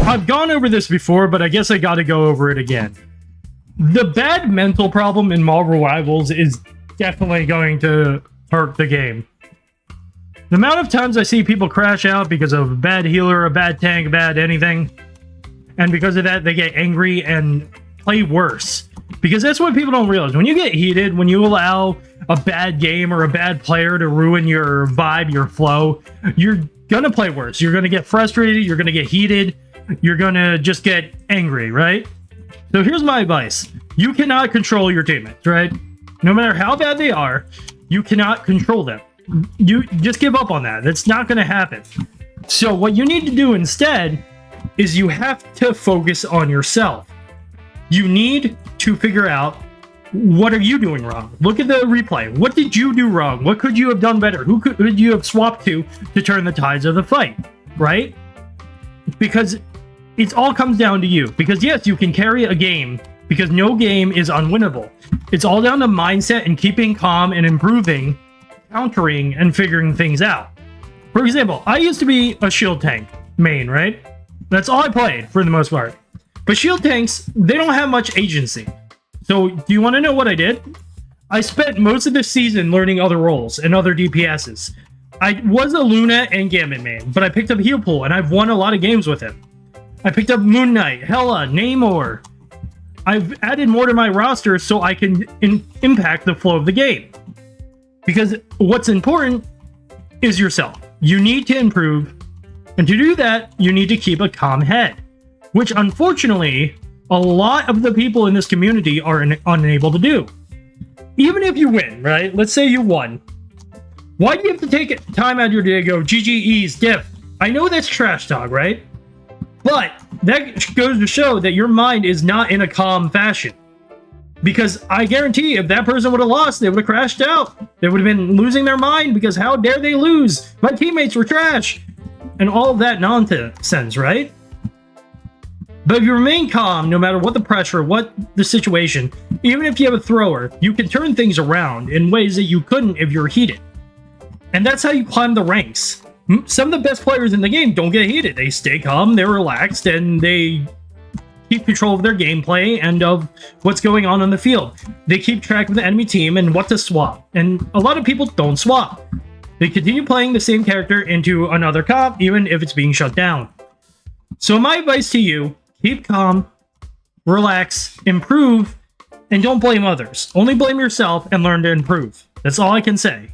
I've gone over this before, but I guess I gotta go over it again. The bad mental problem in Marvel Rivals is definitely going to hurt the game. The amount of times I see people crash out because of a bad healer, a bad tank, a bad anything, and because of that they get angry and play worse. Because that's what people don't realize. When you get heated, when you allow a bad game or a bad player to ruin your vibe, your flow, you're gonna play worse. You're gonna get frustrated, you're gonna get heated, you're gonna just get angry, right? So here's my advice. You cannot control your teammates, right? No matter how bad they are, you cannot control them. You just give up on that. That's not gonna happen. So what you need to do instead is you have to focus on yourself. You need to figure out, what are you doing wrong? Look at the replay. What did you do wrong? What could you have done better? Who could you have swapped to turn the tides of the fight, right? Because it all comes down to you. Because yes, you can carry a game, because no game is unwinnable. It's all down to mindset and keeping calm and improving, countering, and figuring things out. For example, I used to be a shield tank main, right? That's all I played for the most part. But shield tanks, they don't have much agency. So do you want to know what I did? I spent most of the season learning other roles and other DPSs. I was a Luna and Gambit main, but I picked up Heal Pool and I've won a lot of games with him. I picked up Moon Knight, Hela, Namor. I've added more to my roster so I can impact the flow of the game. Because what's important is yourself. You need to improve, and to do that, you need to keep a calm head. Which, unfortunately, a lot of the people in this community are unable to do. Even if you win, right? Let's say you won. Why do you have to take time out of your day to go, GGE's, diff? I know that's trash talk, right? But that goes to show that your mind is not in a calm fashion. Because I guarantee if that person would have lost, they would have crashed out. They would have been losing their mind because how dare they lose? My teammates were trash. And all of that nonsense, right? But if you remain calm, no matter what the pressure, what the situation, even if you have a thrower, you can turn things around in ways that you couldn't if you're heated. And that's how you climb the ranks. Some of the best players in the game don't get heated. They stay calm, they're relaxed, and they keep control of their gameplay and of what's going on the field. They keep track of the enemy team and what to swap. And a lot of people don't swap. They continue playing the same character into another comp, even if it's being shut down. So my advice to you, keep calm, relax, improve, and don't blame others. Only blame yourself and learn to improve. That's all I can say.